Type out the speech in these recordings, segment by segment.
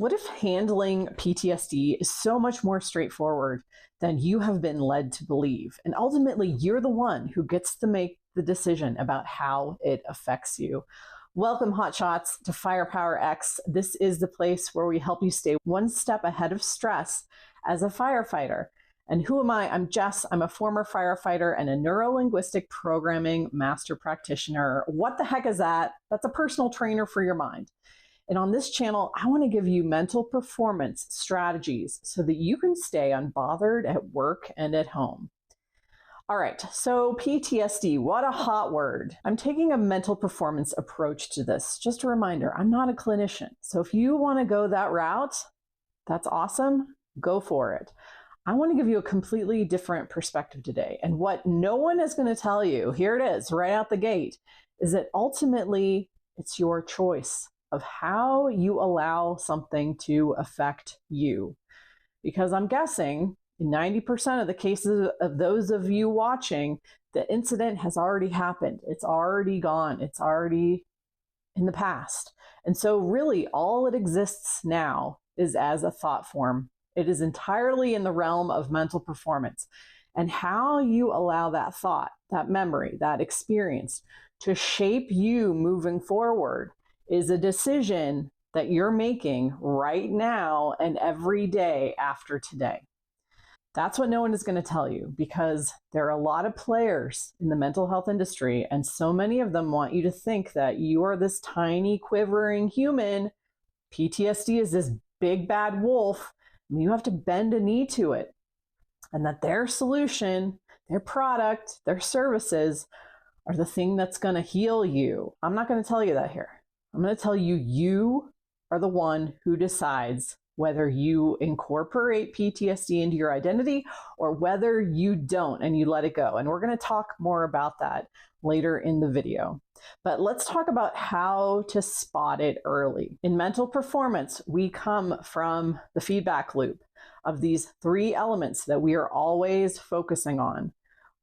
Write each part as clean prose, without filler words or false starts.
What if handling PTSD is so much more straightforward than you have been led to believe? And ultimately, you're the one who gets to make the decision about how it affects you. Welcome, hotshots, to Firepower X. This is the place where we help you stay one step ahead of stress as a firefighter. And who am I? I'm Jess. I'm a former firefighter and a neuro-linguistic programming master practitioner. What the heck is that? That's a personal trainer for your mind. And on this channel, I want to give you mental performance strategies so that you can stay unbothered at work and at home. All right, so PTSD, what a hot word. I'm taking a mental performance approach to this. Just a reminder, I'm not a clinician. So if you want to go that route, that's awesome. Go for it. I want to give you a completely different perspective today. And what no one is going to tell you, here it is, right out the gate, is that ultimately it's your choice of how you allow something to affect you. Because I'm guessing in 90% of the cases of those of you watching, the incident has already happened. It's already gone. It's already in the past. And so really all it exists now is as a thought form. It is entirely in the realm of mental performance. And how you allow that thought, that memory, that experience to shape you moving forward is a decision that you're making right now and every day after today. That's what no one is going to tell you, because there are a lot of players in the mental health industry, and so many of them want you to think that you are this tiny, quivering human. PTSD is this big bad wolf, and you have to bend a knee to it. And that their solution, their product, their services are the thing that's going to heal you. I'm not going to tell you that here. I'm going to tell you, you are the one who decides whether you incorporate PTSD into your identity or whether you don't and you let it go. And we're going to talk more about that later in the video. But let's talk about how to spot it early. In mental performance, we come from the feedback loop of these three elements that we are always focusing on: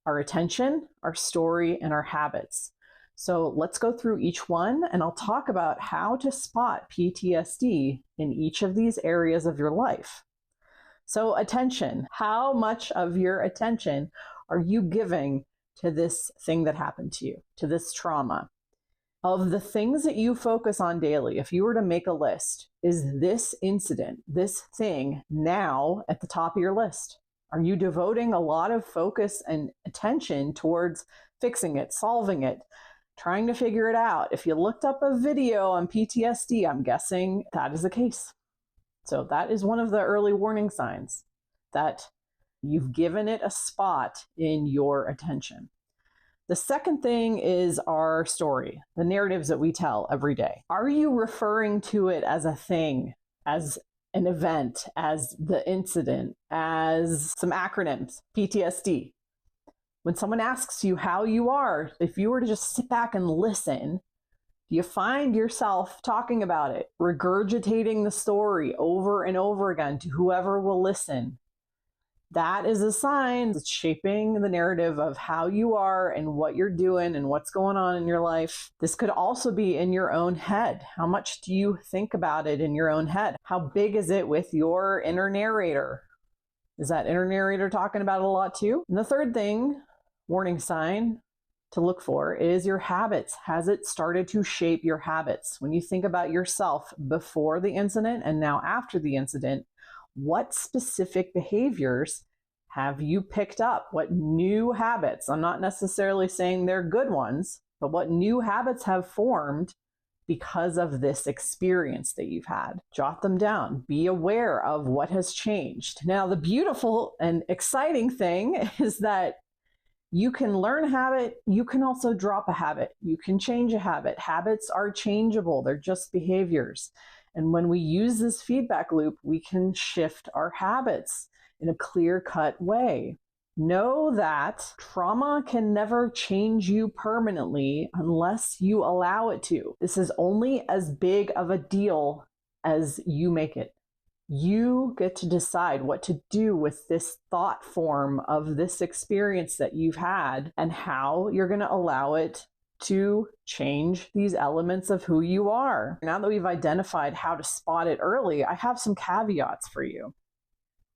our attention, our story, and our habits. So let's go through each one, and I'll talk about how to spot PTSD in each of these areas of your life. So attention, how much of your attention are you giving to this thing that happened to you, to this trauma? Of the things that you focus on daily, if you were to make a list, is this incident, this thing now at the top of your list? Are you devoting a lot of focus and attention towards fixing it, solving it, trying to figure it out? If you looked up a video on PTSD, I'm guessing that is the case. So that is one of the early warning signs that you've given it a spot in your attention. The second thing is our story, the narratives that we tell every day. Are you referring to it as a thing, as an event, as the incident, as some acronyms, PTSD? When someone asks you how you are, if you were to just sit back and listen, do you find yourself talking about it, regurgitating the story over and over again to whoever will listen? That is a sign that's shaping the narrative of how you are and what you're doing and what's going on in your life. This could also be in your own head. How much do you think about it in your own head? How big is it with your inner narrator? Is that inner narrator talking about it a lot too? And the third thing, warning sign to look for, is your habits. Has it started to shape your habits? When you think about yourself before the incident and now after the incident, what specific behaviors have you picked up? What new habits? I'm not necessarily saying they're good ones, but what new habits have formed because of this experience that you've had? Jot them down. Be aware of what has changed. Now, the beautiful and exciting thing is that you can learn a habit. You can also drop a habit. You can change a habit. Habits are changeable. They're just behaviors. And when we use this feedback loop, we can shift our habits in a clear-cut way. Know that trauma can never change you permanently unless you allow it to. This is only as big of a deal as you make it. You get to decide what to do with this thought form of this experience that you've had and how you're going to allow it to change these elements of who you are. Now that we've identified how to spot it early, I have some caveats for you.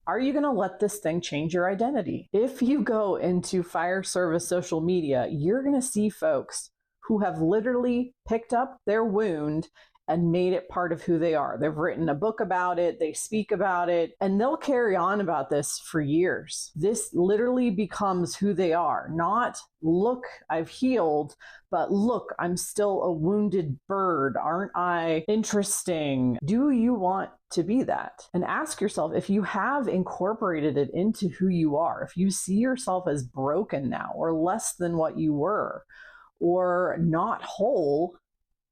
Are you going to let this thing change your identity? If you go into fire service social media, you're going to see folks who have literally picked up their wound and made it part of who they are. They've written a book about it, they speak about it, and they'll carry on about this for years. This literally becomes who they are. Not, look, I've healed, but look, I'm still a wounded bird. Aren't I interesting? Do you want to be that? And ask yourself, if you have incorporated it into who you are, if you see yourself as broken now, or less than what you were, or not whole,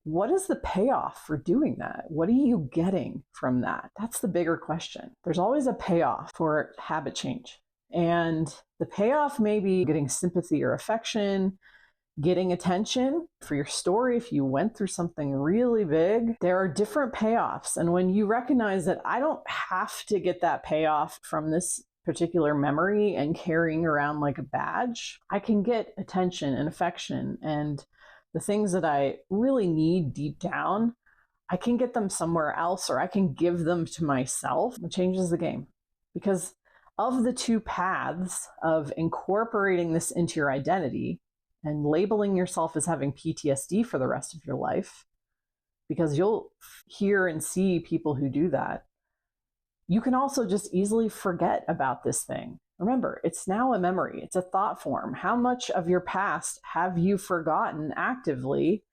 what is the payoff for doing that? What are you getting from that? That's the bigger question. There's always a payoff for habit change. And the payoff may be getting sympathy or affection, getting attention for your story. If you went through something really big, there are different payoffs. And when you recognize that I don't have to get that payoff from this particular memory and carrying around like a badge, I can get attention and affection and the things that I really need deep down, I can get them somewhere else, or I can give them to myself. It changes the game. Because of the two paths of incorporating this into your identity and labeling yourself as having PTSD for the rest of your life, because you'll hear and see people who do that, you can also just easily forget about this thing. Remember, it's now a memory. It's a thought form. How much of your past have you forgotten actively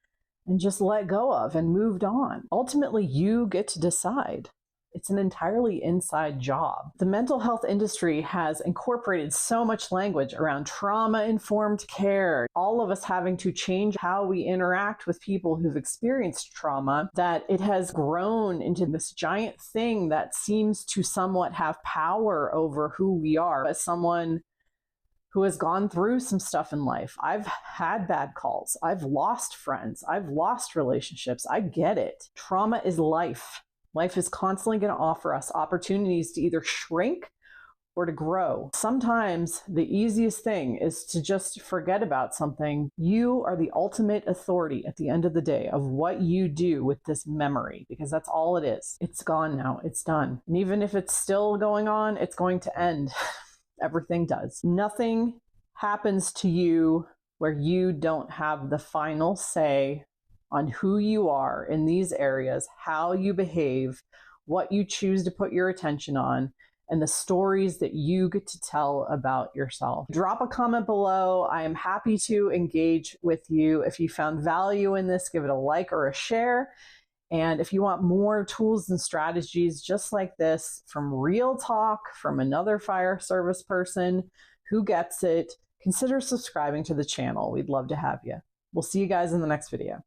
and just let go of and moved on? Ultimately, you get to decide. It's an entirely inside job. The mental health industry has incorporated so much language around trauma-informed care, all of us having to change how we interact with people who've experienced trauma, that it has grown into this giant thing that seems to somewhat have power over who we are. As someone who has gone through some stuff in life, I've had bad calls, I've lost friends, I've lost relationships. I get it. Trauma is life. Life is constantly going to offer us opportunities to either shrink or to grow. Sometimes the easiest thing is to just forget about something. You are the ultimate authority at the end of the day of what you do with this memory, because that's all it is. It's gone now. It's done. And even if it's still going on, it's going to end. Everything does. Nothing happens to you where you don't have the final say on who you are in these areas, how you behave, what you choose to put your attention on, and the stories that you get to tell about yourself. Drop a comment below. I am happy to engage with you. If you found value in this, give it a like or a share. And if you want more tools and strategies just like this from real talk from another fire service person who gets it, consider subscribing to the channel. We'd love to have you. We'll see you guys in the next video.